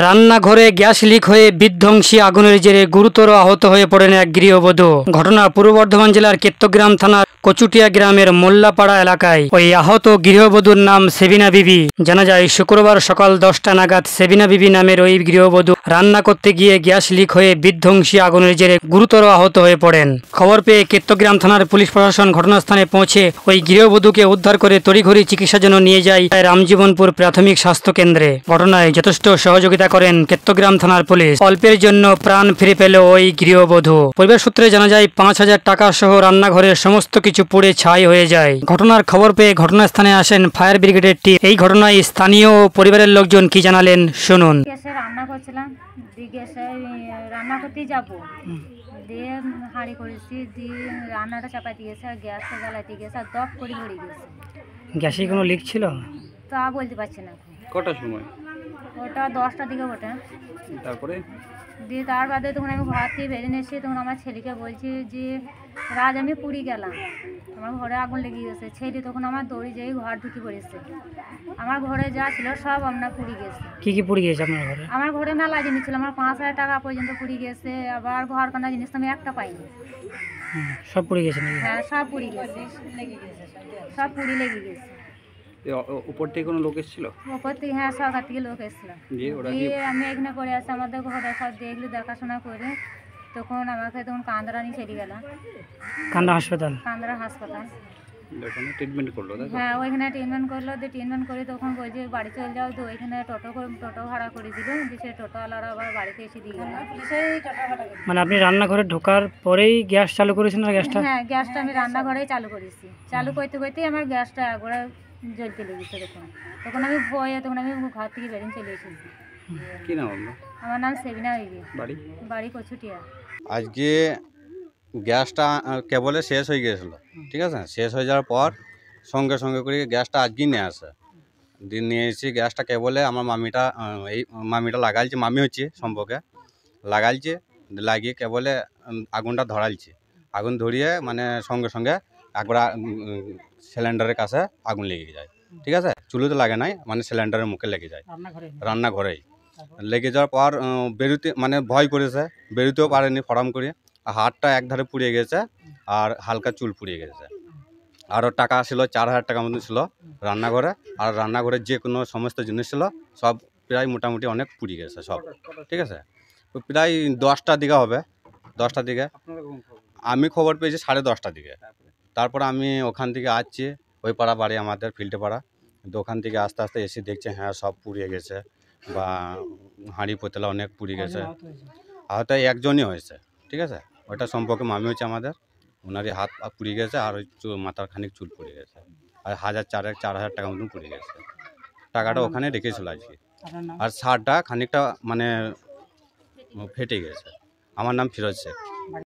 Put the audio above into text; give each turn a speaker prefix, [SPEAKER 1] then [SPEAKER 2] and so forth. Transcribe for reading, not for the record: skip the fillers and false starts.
[SPEAKER 1] রান্নাঘরে gas leak হয়ে বিধ্বংসী আগুনের জেরে গুরুতর আহত হয়ে পড়েন এক গৃহবধূ। ঘটনা পূর্ব বর্ধমান জেলার কেত্তগ্রাম থানার কচুটিয়া গ্রামের মোল্লাপাড়া এলাকায়। ওই আহত গৃহবধূর নাম সেবিনা বিবি। জানা যায় শুক্রবার সকাল 10টা নাগাদ সেবিনা বিবি নামের ওই গৃহবধূ রান্না করতে গিয়ে গ্যাস লিক হয়ে বিধ্বংসী আগুনের জেরে গুরুতর আহত হয়ে পড়েন। খবর পেয়ে কেত্তগ্রাম থানার পুলিশ প্রশাসন ঘটনাস্থানে পৌঁছে ওই গৃহবধূকে উদ্ধার করে তড়িঘড়ি চিকিৎসার জন্য নিয়ে যায় রামজীবনপুর প্রাথমিক স্বাস্থ্য কেন্দ্রে। ঘটনায় যথেষ্ট সহযোগিতা করেন কেত্তগ্রাম থানার পুলিশ। অল্পের জন্য প্রাণ ফিরে পেল ওই গৃহবধূ। পরিবার সূত্রে জানা যায় 5,000 টাকা সহ রান্নাঘরের সমস্ত কিছু পুড়ে ছাই হয়ে যায়। ঘটনার খবর পেয়ে ঘটনাস্থানে আসেন ফায়ার ব্রিগেডের টিম। এই ঘটনায় স্থানীয় ও পরিবারের লোকজন কি জানালেন শুনুন।
[SPEAKER 2] রান্না করছিলাম, গ্যাসে রান্না করতেই যাবো, দিয়ে হাঁড়ি করেছি, দিয়ে রান্নাটা চাপাইতে গেছে আর গ্যাসটা জ্বালাইতে গেছে আর দপ করে ধরে গেছে।
[SPEAKER 1] গ্যাসে কোনো লিক ছিল?
[SPEAKER 2] তা বলতে পারছি না।
[SPEAKER 3] কটার সময়?
[SPEAKER 2] ওটা 10টার দিকে ওঠে।
[SPEAKER 3] তারপরে
[SPEAKER 2] দিয়ে তার বাদে তখন আমি ঘর থেকে বেরিয়ে এসেছি, তখন আমার ছেলেকে বলছি যে রাজ আমি পুরী গেলাম, আমার ঘরে আগুন লেগে গেছে। ছেলে তখন আমার দৌড়ে যেয়ে ঘর ঢুকে পড়েছে। আমার ঘরে যা ছিল সব আমরা পুড়ে গেছে।
[SPEAKER 1] কি কি পুড়ে গেছে আপনার ঘরে?
[SPEAKER 2] আমার ঘরে মেলা জিনিস ছিল, আমার 5,000 টাকা পর্যন্ত পুড়ে গেছে। আবার ঘর কানা জিনিস আমি একটা পাইনি।
[SPEAKER 1] সব পুড়ে গেছে নাকি?
[SPEAKER 2] হ্যাঁ, সব পুড়ে গেছে, সব পুড়ি লেগে গেছে।
[SPEAKER 3] উপর থেকে কোনো লোক এসেছিল?
[SPEAKER 2] ওপর থেকে, হ্যাঁ, সরকার থেকে লোক এসেছিল। দিয়ে আমি এখানে করে আসছি, আমাদের ঘরে সব দেখলো, দেখাশোনা করে তখন আমাকে তখন কান্দরা নিয়ে ছেড়ে গেলাম।
[SPEAKER 1] কান্দরা হাসপাতাল?
[SPEAKER 2] কান্দরা হাসপাতাল।
[SPEAKER 3] ওখানে ট্রিটমেন্ট করলো?
[SPEAKER 2] হ্যাঁ, ওইখানে ট্রিটমেন্ট করলো। দিয়ে ট্রিটমেন্ট করে তখন বলছে বাড়ি চলে যাও। তো ওইখানে টোটো ভাড়া করে দিল, দিয়ে সেই টোটোওয়ালারা আবার বাড়িতে এসে দিয়ে গেল।
[SPEAKER 1] মানে আপনি রান্নাঘরে ঢোকার পরেই গ্যাস চালু করেছেন না গ্যাসটা?
[SPEAKER 2] হ্যাঁ, গ্যাসটা আমি রান্নাঘরেই চালু করেছি। চালু করতে করতেই আমার গ্যাসটা একবারে জ্বলতে লেগেছে। তখন আমি ভয়ে আমি ঘর থেকে বেরিয়ে চলে এসেছি।
[SPEAKER 3] কি নাম আপনার?
[SPEAKER 2] আমার নাম সেবিনা বিবি,
[SPEAKER 3] বাড়ি
[SPEAKER 2] কচুটিয়া।
[SPEAKER 4] আজকে গ্যাসটা কেবলে শেষ হয়ে গিয়েছিল, ঠিক আছে। শেষ হয়ে যাওয়ার পর সঙ্গে সঙ্গে করে গ্যাসটা আজকেই নিয়ে আসে। দিন নিয়ে এসেছি গ্যাসটা কেবলে আমার মামিটা লাগাইছে, মামি হচ্ছে সম্পর্কে লাগাইছে, লাগিয়ে কেবলে আগুনটা ধরাইছে। আগুন ধরিয়ে মানে সঙ্গে সঙ্গে একবার সিলিন্ডারের কাছে আগুন লেগে যায়, ঠিক আছে। চুলোতে লাগে নাই, মানে সিলিন্ডারের মুখে লেগে যায়, রান্নাঘরেই লেগে যাওয়ার পর বেরোতে মানে ভয় করেছে, বেরোতেও পারেনি ফরাম করে। হাতটা একধারে পুড়িয়ে গেছে আর হালকা চুল পুড়িয়ে গেছে। আরও টাকা ছিল 4,000 টাকা মতো ছিল রান্নাঘরে। আর রান্নাঘরের যে কোনো সমস্ত জিনিস ছিল সব প্রায় মোটামুটি অনেক পুড়িয়ে গেছে সব, ঠিক আছে। প্রায় 10টার দিকে হবে, 10টার দিকে আমি খবর পেয়েছি, 10:30টার দিকে। তারপর আমি ওখান থেকে আসছি, ওই পাড়া বাড়ি আমাদের ফিল্ডে পাড়া। তো ওখান থেকে আস্তে আস্তে এসে দেখছে হ্যাঁ সব পুড়িয়ে গেছে, বা হাঁড়ি পোতলা অনেক পুড়িয়ে গেছে। আহত একজনই হয়েছে, ঠিক আছে। ওইটা সম্পর্কে মামি হচ্ছে আমাদের, ওনারই হাত পুড়িয়ে গেছে আর ওই মাথার খানিক চুল পুড়ে গেছে। আর 4,000 টাকা মতন পুড়ে গেছে। টাকাটা ওখানে রেখেছিল আজকে। আর শার্টটা খানিকটা মানে ফেটে গেছে। আমার নাম ফিরোজ শেখ।